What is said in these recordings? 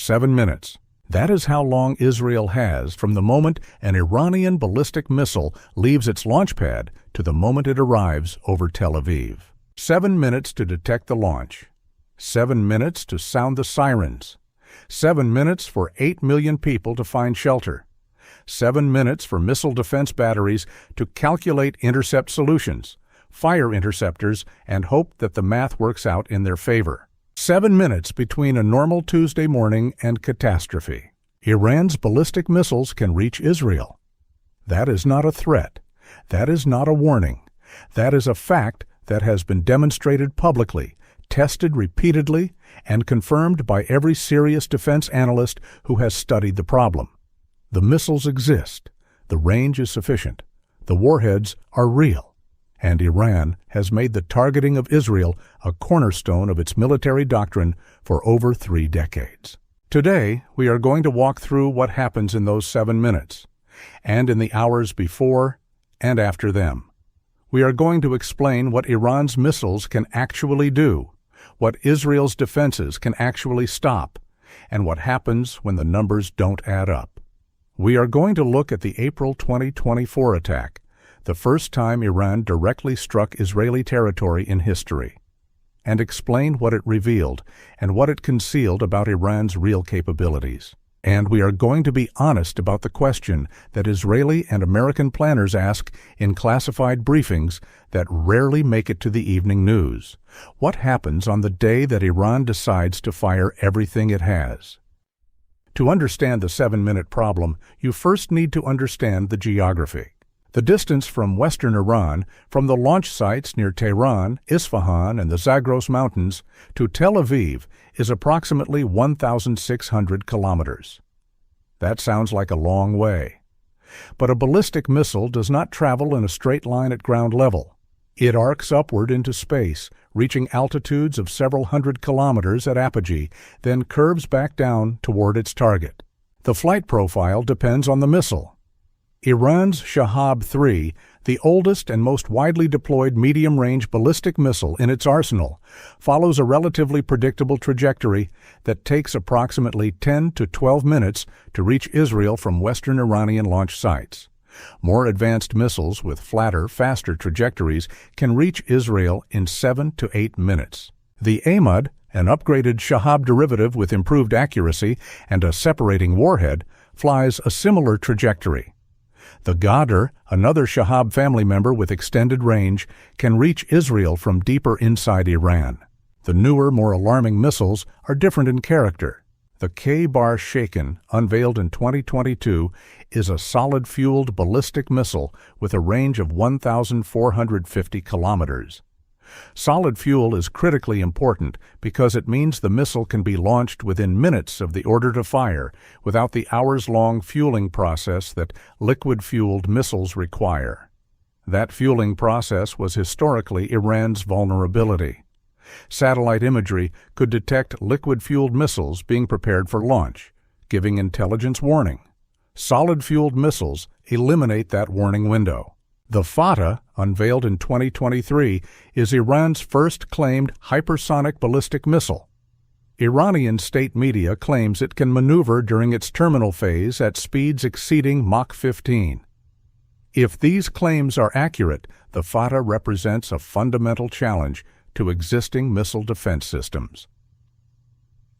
7 minutes. That is how long Israel has from the moment an Iranian ballistic missile leaves its launch pad to the moment it arrives over Tel Aviv. 7 minutes to detect the launch. 7 minutes to sound the sirens. 7 minutes for 8 million people to find shelter. 7 minutes for missile defense batteries to calculate intercept solutions, fire interceptors, and hope that the math works out in their favor. 7 minutes between a normal Tuesday morning and catastrophe. Iran's ballistic missiles can reach Israel. That is not a threat. That is not a warning. That is a fact that has been demonstrated publicly, tested repeatedly, and confirmed by every serious defense analyst who has studied the problem. The missiles exist. The range is sufficient. The warheads are real. And Iran has made the targeting of Israel a cornerstone of its military doctrine for over 3 decades. Today, we are going to walk through what happens in those 7 minutes, and in the hours before and after them. We are going to explain what Iran's missiles can actually do, what Israel's defenses can actually stop, and what happens when the numbers don't add up. We are going to look at the April 2024 attack, the first time Iran directly struck Israeli territory in history, and explain what it revealed and what it concealed about Iran's real capabilities. And we are going to be honest about the question that Israeli and American planners ask in classified briefings that rarely make it to the evening news. What happens on the day that Iran decides to fire everything it has? To understand the 7-minute problem, you first need to understand the geography. The distance from western Iran, from the launch sites near Tehran, Isfahan, and the Zagros Mountains, to Tel Aviv is approximately 1,600 kilometers. That sounds like a long way. But a ballistic missile does not travel in a straight line at ground level. It arcs upward into space, reaching altitudes of several hundred kilometers at apogee, then curves back down toward its target. The flight profile depends on the missile. Iran's Shahab-3, the oldest and most widely deployed medium-range ballistic missile in its arsenal, follows a relatively predictable trajectory that takes approximately 10 to 12 minutes to reach Israel from western Iranian launch sites. More advanced missiles with flatter, faster trajectories can reach Israel in 7 to 8 minutes. The Ahmad, an upgraded Shahab derivative with improved accuracy and a separating warhead, flies a similar trajectory. The Ghadr, another Shahab family member with extended range, can reach Israel from deeper inside Iran. The newer, more alarming missiles are different in character. The Kheibar Shekan, unveiled in 2022, is a solid-fueled ballistic missile with a range of 1,450 kilometers. Solid fuel is critically important because it means the missile can be launched within minutes of the order to fire without the hours-long fueling process that liquid-fueled missiles require. That fueling process was historically Iran's vulnerability. Satellite imagery could detect liquid-fueled missiles being prepared for launch, giving intelligence warning. Solid-fueled missiles eliminate that warning window. The Fattah, unveiled in 2023, is Iran's first claimed hypersonic ballistic missile. Iranian state media claims it can maneuver during its terminal phase at speeds exceeding Mach 15. If these claims are accurate, the Fattah represents a fundamental challenge to existing missile defense systems.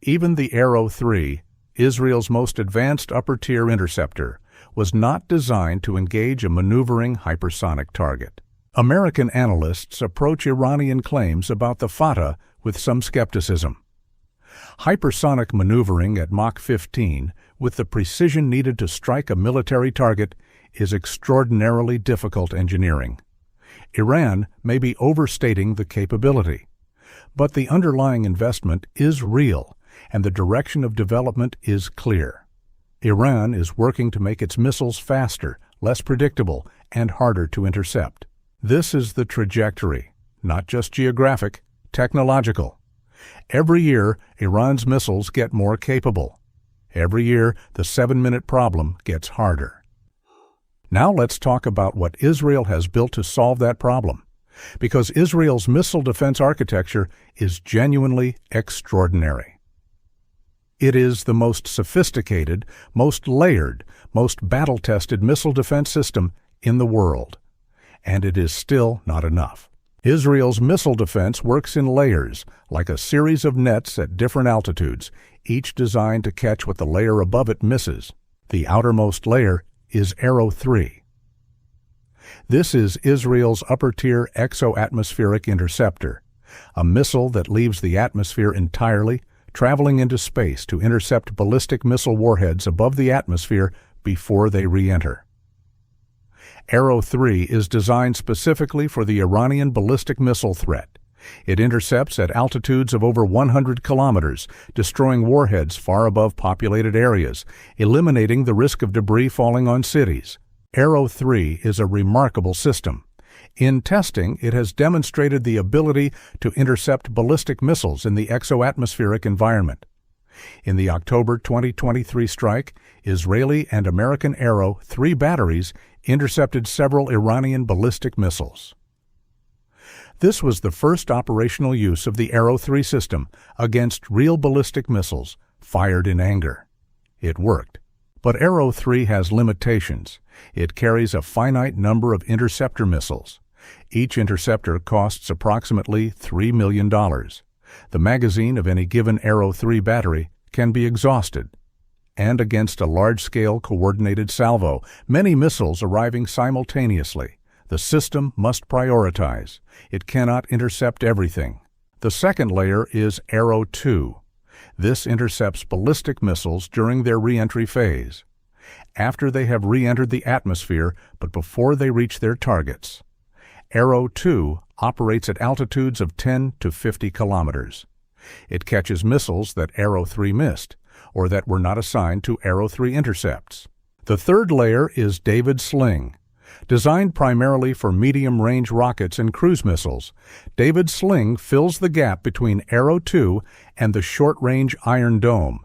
Even the Arrow 3, Israel's most advanced upper-tier interceptor, was not designed to engage a maneuvering hypersonic target. American analysts approach Iranian claims about the Fattah with some skepticism. Hypersonic maneuvering at Mach 15, with the precision needed to strike a military target, is extraordinarily difficult engineering. Iran may be overstating the capability, but the underlying investment is real, and the direction of development is clear. Iran is working to make its missiles faster, less predictable, and harder to intercept. This is the trajectory, not just geographic, technological. Every year, Iran's missiles get more capable. Every year, the 7-minute problem gets harder. Now let's talk about what Israel has built to solve that problem, because Israel's missile defense architecture is genuinely extraordinary. It is the most sophisticated, most layered, most battle-tested missile defense system in the world. And it is still not enough. Israel's missile defense works in layers, like a series of nets at different altitudes, each designed to catch what the layer above it misses. The outermost layer is Arrow 3. This is Israel's upper-tier exo-atmospheric interceptor, a missile that leaves the atmosphere entirely, traveling into space to intercept ballistic missile warheads above the atmosphere before they re-enter. Arrow 3 is designed specifically for the Iranian ballistic missile threat. It intercepts at altitudes of over 100 kilometers, destroying warheads far above populated areas, eliminating the risk of debris falling on cities. Arrow 3 is a remarkable system. In testing, it has demonstrated the ability to intercept ballistic missiles in the exo-atmospheric environment. In the October 2023 strike, Israeli and American Arrow 3 batteries intercepted several Iranian ballistic missiles. This was the first operational use of the Arrow 3 system against real ballistic missiles fired in anger. It worked. But Arrow 3 has limitations. It carries a finite number of interceptor missiles. Each interceptor costs approximately $3 million. The magazine of any given Arrow 3 battery can be exhausted. And against a large-scale coordinated salvo, many missiles arriving simultaneously, the system must prioritize. It cannot intercept everything. The second layer is Arrow 2. This intercepts ballistic missiles during their re-entry phase, after they have re-entered the atmosphere but before they reach their targets. Arrow 2 operates at altitudes of 10 to 50 kilometers. It catches missiles that Arrow 3 missed, or that were not assigned to Arrow 3 intercepts. The third layer is David Sling. Designed primarily for medium-range rockets and cruise missiles, David Sling fills the gap between Arrow 2 and the short-range Iron Dome.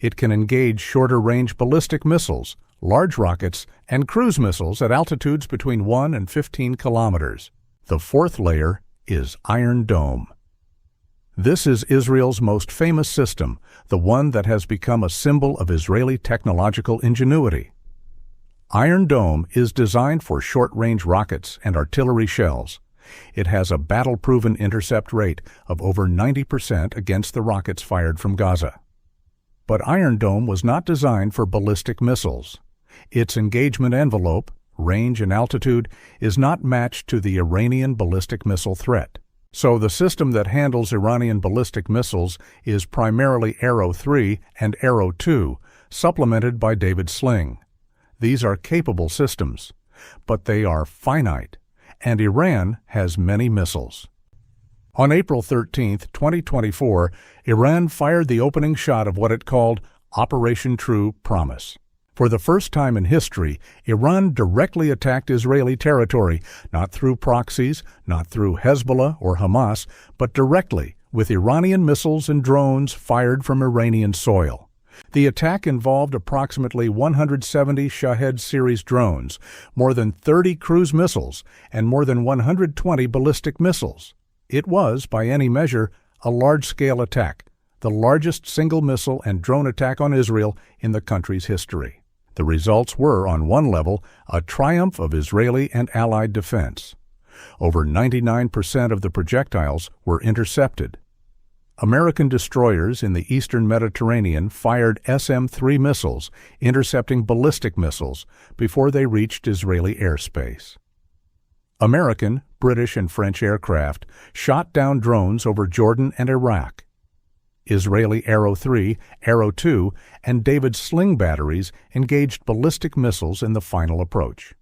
It can engage shorter-range ballistic missiles, large rockets, and cruise missiles at altitudes between 1 and 15 kilometers. The fourth layer is Iron Dome. This is Israel's most famous system, the one that has become a symbol of Israeli technological ingenuity. Iron Dome is designed for short-range rockets and artillery shells. It has a battle-proven intercept rate of over 90% against the rockets fired from Gaza. But Iron Dome was not designed for ballistic missiles. Its engagement envelope, range and altitude, is not matched to the Iranian ballistic missile threat. So the system that handles Iranian ballistic missiles is primarily Arrow 3 and Arrow 2, supplemented by David Sling. These are capable systems, but they are finite, and Iran has many missiles. On April 13, 2024, Iran fired the opening shot of what it called Operation True Promise. For the first time in history, Iran directly attacked Israeli territory, not through proxies, not through Hezbollah or Hamas, but directly with Iranian missiles and drones fired from Iranian soil. The attack involved approximately 170 Shahed series drones, more than 30 cruise missiles, and more than 120 ballistic missiles. It was, by any measure, a large-scale attack, the largest single missile and drone attack on Israel in the country's history. The results were, on one level, a triumph of Israeli and Allied defense. Over 99% of the projectiles were intercepted. American destroyers in the eastern Mediterranean fired SM-3 missiles, intercepting ballistic missiles, before they reached Israeli airspace. American, British, and French aircraft shot down drones over Jordan and Iraq. Israeli Arrow 3, Arrow 2, and David Sling batteries engaged ballistic missiles in the final approach.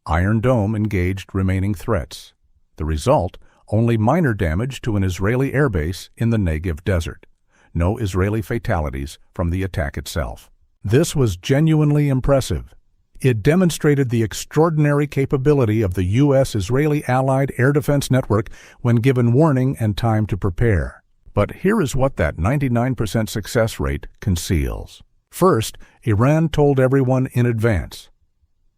Iron Dome engaged remaining threats. The result, only minor damage to an Israeli airbase in the Negev desert. No Israeli fatalities from the attack itself. This was genuinely impressive. It demonstrated the extraordinary capability of the U.S.-Israeli Allied Air Defense Network when given warning and time to prepare. But here is what that 99% success rate conceals. First, Iran told everyone in advance.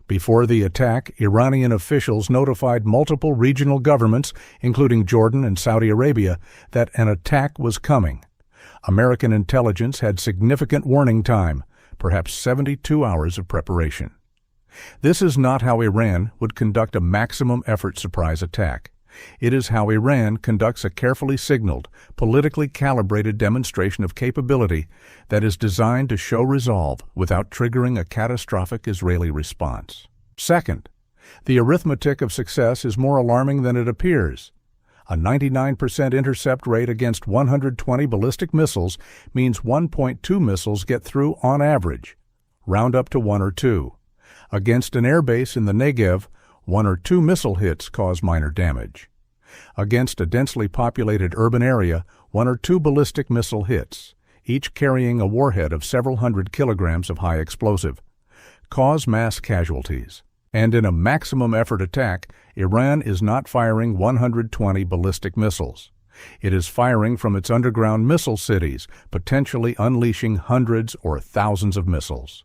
Before the attack, Iranian officials notified multiple regional governments, including Jordan and Saudi Arabia, that an attack was coming. American intelligence had significant warning time, perhaps 72 hours of preparation. This is not how Iran would conduct a maximum effort surprise attack. It is how Iran conducts a carefully signaled, politically calibrated demonstration of capability that is designed to show resolve without triggering a catastrophic Israeli response. Second, the arithmetic of success is more alarming than it appears. A 99% intercept rate against 120 ballistic missiles means 1.2 missiles get through on average. Round up to 1 or 2. Against an airbase in the Negev, 1 or 2 missile hits cause minor damage. Against a densely populated urban area, 1 or 2 ballistic missile hits, each carrying a warhead of several hundred kilograms of high explosive, cause mass casualties. And in a maximum effort attack, Iran is not firing 120 ballistic missiles. It is firing from its underground missile cities, potentially unleashing hundreds or thousands of missiles.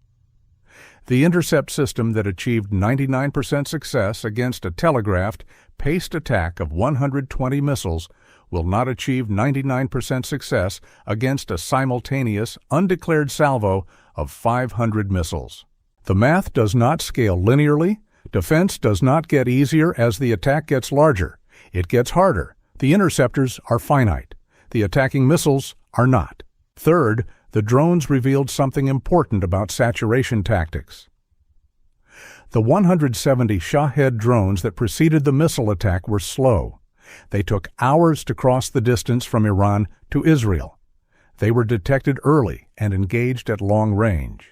The intercept system that achieved 99% success against a telegraphed, paced attack of 120 missiles will not achieve 99% success against a simultaneous, undeclared salvo of 500 missiles. The math does not scale linearly. Defense does not get easier as the attack gets larger. It gets harder. The interceptors are finite. The attacking missiles are not. Third, the drones revealed something important about saturation tactics. The 170 Shahed drones that preceded the missile attack were slow. They took hours to cross the distance from Iran to Israel. They were detected early and engaged at long range.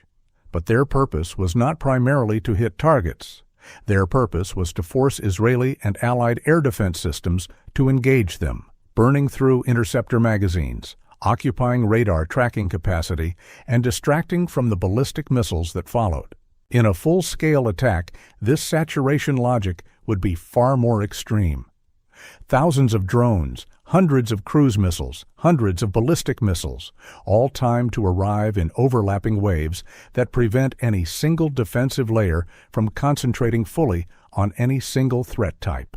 But their purpose was not primarily to hit targets. Their purpose was to force Israeli and Allied air defense systems to engage them, burning through interceptor magazines, occupying radar tracking capacity, and distracting from the ballistic missiles that followed. In a full-scale attack, this saturation logic would be far more extreme. Thousands of drones, hundreds of cruise missiles, hundreds of ballistic missiles, all timed to arrive in overlapping waves that prevent any single defensive layer from concentrating fully on any single threat type.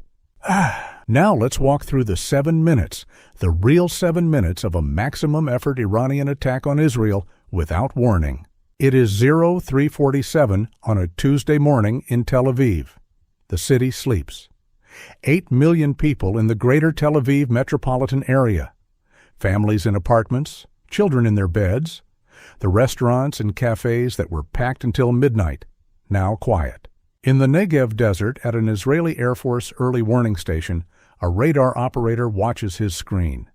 Now let's walk through the 7 minutes, the real 7 minutes of a maximum effort Iranian attack on Israel without warning. It is 0347 on a Tuesday morning in Tel Aviv. The city sleeps. 8 million people in the greater Tel Aviv metropolitan area. Families in apartments, children in their beds. The restaurants and cafes that were packed until midnight, now quiet. In the Negev desert at an Israeli Air Force early warning station, a radar operator watches his screen.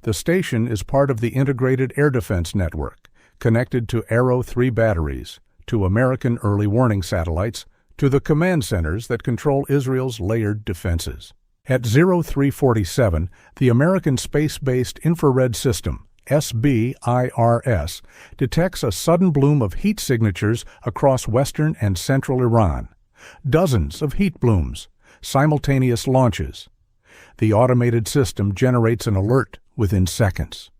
The station is part of the Integrated Air Defense Network, connected to Arrow 3 batteries, to American early warning satellites, to the command centers that control Israel's layered defenses. At 0347, the American Space-Based Infrared System, SBIRS, detects a sudden bloom of heat signatures across western and central Iran. Dozens of heat blooms, simultaneous launches. The automated system generates an alert within seconds.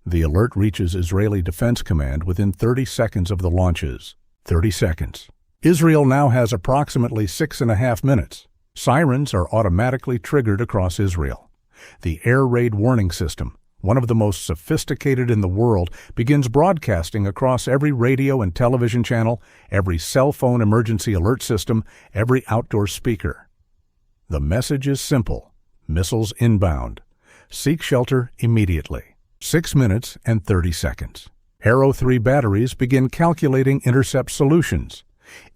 The alert reaches Israeli Defense Command within 30 seconds of the launches. 30 seconds. Israel now has approximately 6.5 minutes. Sirens are automatically triggered across Israel. The air raid warning system, one of the most sophisticated in the world, begins broadcasting across every radio and television channel, every cell phone emergency alert system, every outdoor speaker. The message is simple. Missiles inbound. Seek shelter immediately. 6 minutes and 30 seconds. Arrow 3 batteries begin calculating intercept solutions.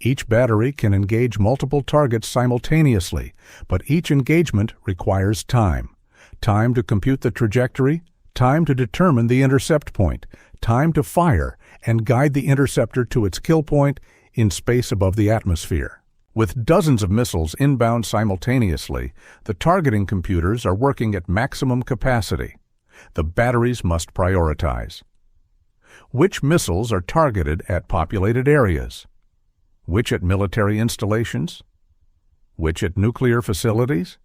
Each battery can engage multiple targets simultaneously, but each engagement requires time. Time to compute the trajectory, time to determine the intercept point, time to fire and guide the interceptor to its kill point in space above the atmosphere. With dozens of missiles inbound simultaneously, the targeting computers are working at maximum capacity. The batteries must prioritize. Which missiles are targeted at populated areas? Which at military installations? Which at nuclear facilities?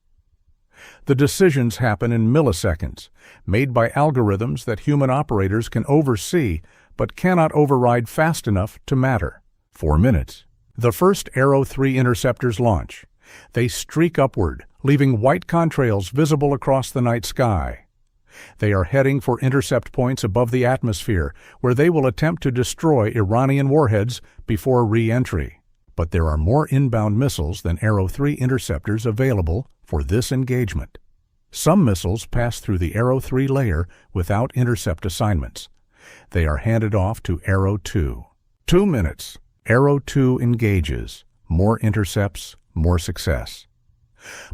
The decisions happen in milliseconds, made by algorithms that human operators can oversee but cannot override fast enough to matter. 4 minutes. The first Arrow 3 interceptors launch. They streak upward, leaving white contrails visible across the night sky. They are heading for intercept points above the atmosphere, where they will attempt to destroy Iranian warheads before re-entry. But there are more inbound missiles than Arrow 3 interceptors available for this engagement. Some missiles pass through the Arrow 3 layer without intercept assignments. They are handed off to Arrow 2. 2 minutes. Arrow 2 engages. More intercepts, more success.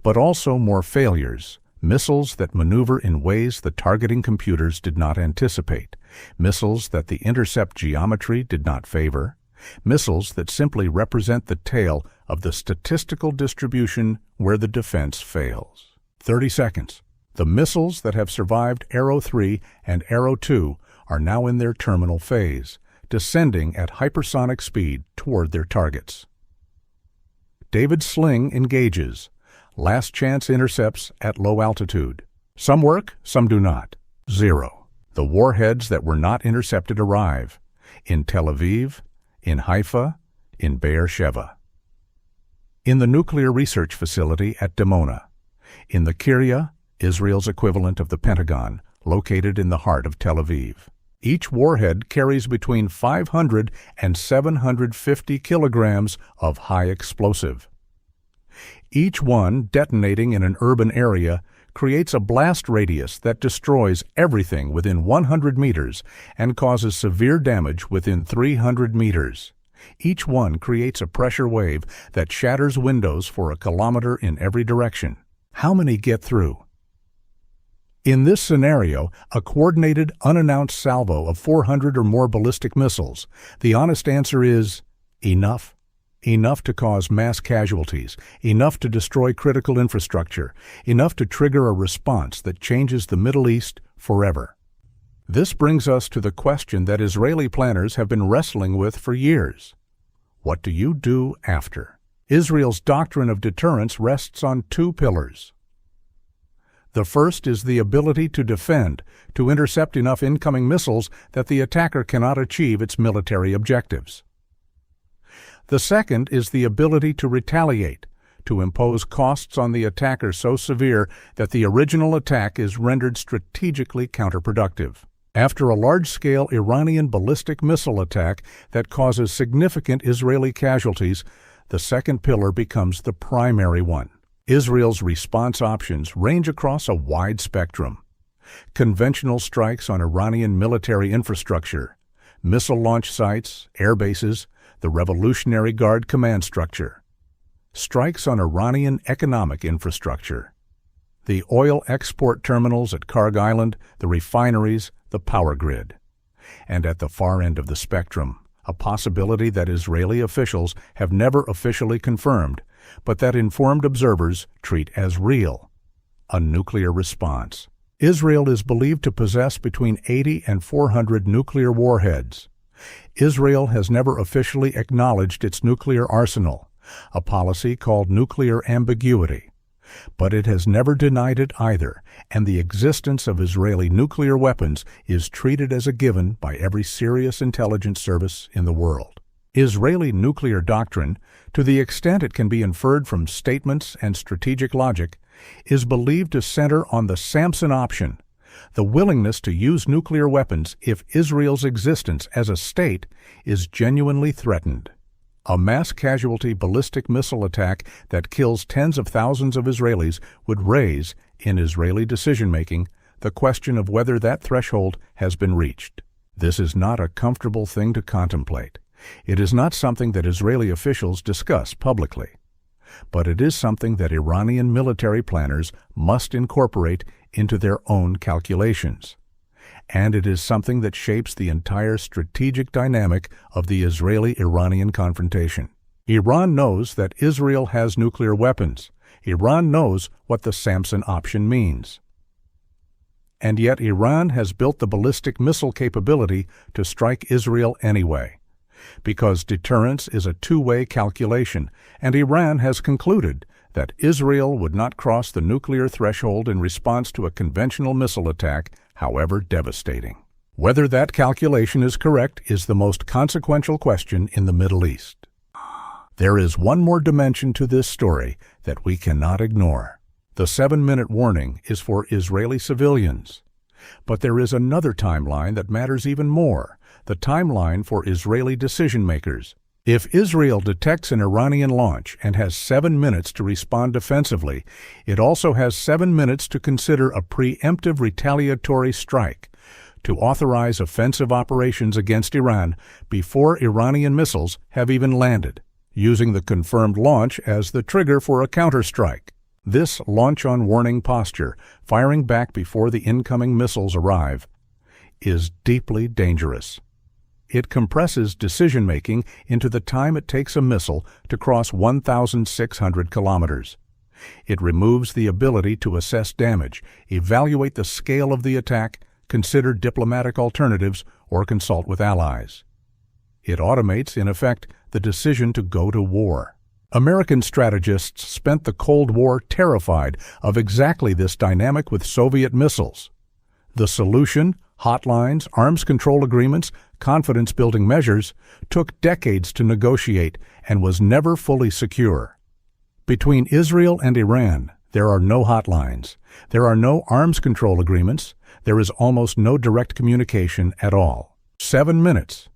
But also more failures. Missiles that maneuver in ways the targeting computers did not anticipate. Missiles that the intercept geometry did not favor. Missiles that simply represent the tail of the statistical distribution where the defense fails. 30 seconds. The missiles that have survived Arrow 3 and Arrow 2 are now in their terminal phase, descending at hypersonic speed toward their targets. David Sling engages. Last chance intercepts at low altitude. Some work, some do not. 0. The warheads that were not intercepted arrive. In Tel Aviv, in Haifa, in Beersheba. In the nuclear research facility at Dimona. In the Kiryat, Israel's equivalent of the Pentagon, located in the heart of Tel Aviv. Each warhead carries between 500 and 750 kilograms of high explosive. Each one, detonating in an urban area, creates a blast radius that destroys everything within 100 meters and causes severe damage within 300 meters. Each one creates a pressure wave that shatters windows for a kilometer in every direction. How many get through? In this scenario, a coordinated, unannounced salvo of 400 or more ballistic missiles, the honest answer is enough. Enough to cause mass casualties, enough to destroy critical infrastructure, enough to trigger a response that changes the Middle East forever. This brings us to the question that Israeli planners have been wrestling with for years. What do you do after? Israel's doctrine of deterrence rests on 2 pillars. The first is the ability to defend, to intercept enough incoming missiles that the attacker cannot achieve its military objectives. The second is the ability to retaliate, to impose costs on the attacker so severe that the original attack is rendered strategically counterproductive. After a large-scale Iranian ballistic missile attack that causes significant Israeli casualties, the second pillar becomes the primary one. Israel's response options range across a wide spectrum. Conventional strikes on Iranian military infrastructure, missile launch sites, air bases, the Revolutionary Guard command structure. Strikes on Iranian economic infrastructure. The oil export terminals at Karg Island, the refineries, the power grid. And at the far end of the spectrum, a possibility that Israeli officials have never officially confirmed, but that informed observers treat as real: a nuclear response. Israel is believed to possess between 80 and 400 nuclear warheads. Israel has never officially acknowledged its nuclear arsenal, a policy called nuclear ambiguity. But it has never denied it either, and the existence of Israeli nuclear weapons is treated as a given by every serious intelligence service in the world. Israeli nuclear doctrine, to the extent it can be inferred from statements and strategic logic, is believed to center on the Samson option, the willingness to use nuclear weapons if Israel's existence as a state is genuinely threatened. A mass casualty ballistic missile attack that kills tens of thousands of Israelis would raise, in Israeli decision-making, the question of whether that threshold has been reached. This is not a comfortable thing to contemplate. It is not something that Israeli officials discuss publicly. But it is something that Iranian military planners must incorporate into their own calculations. And it is something that shapes the entire strategic dynamic of the Israeli-Iranian confrontation. Iran knows that Israel has nuclear weapons. Iran knows what the Samson option means. And yet Iran has built the ballistic missile capability to strike Israel anyway, because deterrence is a two-way calculation, and Iran has concluded that Israel would not cross the nuclear threshold in response to a conventional missile attack, however devastating. Whether that calculation is correct is the most consequential question in the Middle East. There is one more dimension to this story that we cannot ignore. The 7-minute warning is for Israeli civilians. But there is another timeline that matters even more, the timeline for Israeli decision-makers. If Israel detects an Iranian launch and has 7 minutes to respond defensively, it also has 7 minutes to consider a preemptive retaliatory strike, to authorize offensive operations against Iran before Iranian missiles have even landed, using the confirmed launch as the trigger for a counterstrike. This launch-on-warning posture, firing back before the incoming missiles arrive, is deeply dangerous. It compresses decision-making into the time it takes a missile to cross 1,600 kilometers. It removes the ability to assess damage, evaluate the scale of the attack, consider diplomatic alternatives, or consult with allies. It automates, in effect, the decision to go to war. American strategists spent the Cold War terrified of exactly this dynamic with Soviet missiles. The solution, hotlines, arms control agreements, confidence-building measures, took decades to negotiate and was never fully secure. Between Israel and Iran, there are no hotlines. There are no arms control agreements. There is almost no direct communication at all. 7 minutes.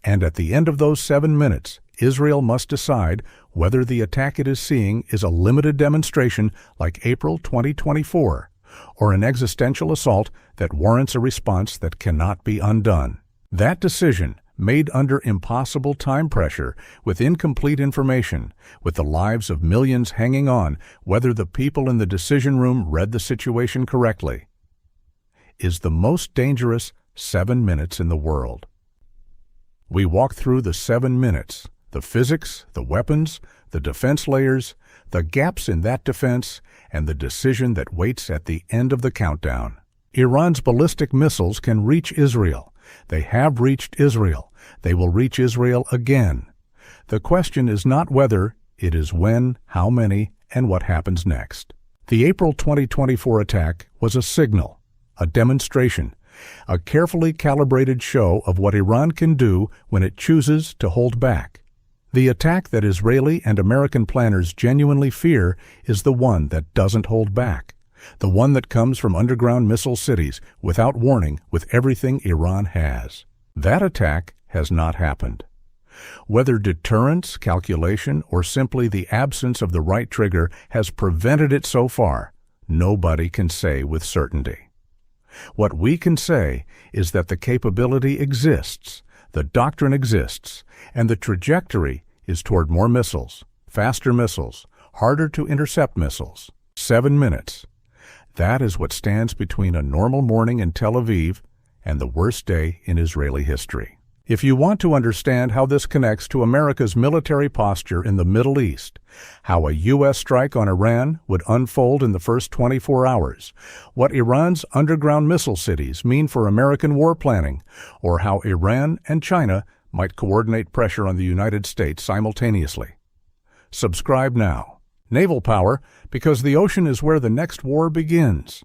And at the end of those 7 minutes, Israel must decide whether the attack it is seeing is a limited demonstration like April 2024, or an existential assault that warrants a response that cannot be undone. That decision, made under impossible time pressure, with incomplete information, with the lives of millions hanging on whether the people in the decision room read the situation correctly, is the most dangerous 7 minutes in the world. We walk through the 7 minutes, the physics, the weapons, the defense layers, the gaps in that defense, and the decision that waits at the end of the countdown. Iran's ballistic missiles can reach Israel. They have reached Israel. They will reach Israel again. The question is not whether, it is when, how many, and what happens next. The April 2024 attack was a signal, a demonstration, a carefully calibrated show of what Iran can do when it chooses to hold back. The attack that Israeli and American planners genuinely fear is the one that doesn't hold back, the one that comes from underground missile cities without warning with everything Iran has. That attack has not happened. Whether deterrence, calculation, or simply the absence of the right trigger has prevented it so far, nobody can say with certainty. What we can say is that the capability exists, the doctrine exists, and the trajectory is toward more missiles, faster missiles, harder to intercept missiles. 7 minutes. That is what stands between a normal morning in Tel Aviv and the worst day in Israeli history. If you want to understand how this connects to America's military posture in the Middle East, how a U.S. strike on Iran would unfold in the first 24 hours, what Iran's underground missile cities mean for American war planning, or how Iran and China might coordinate pressure on the United States simultaneously, subscribe now. Naval Power, because the ocean is where the next war begins.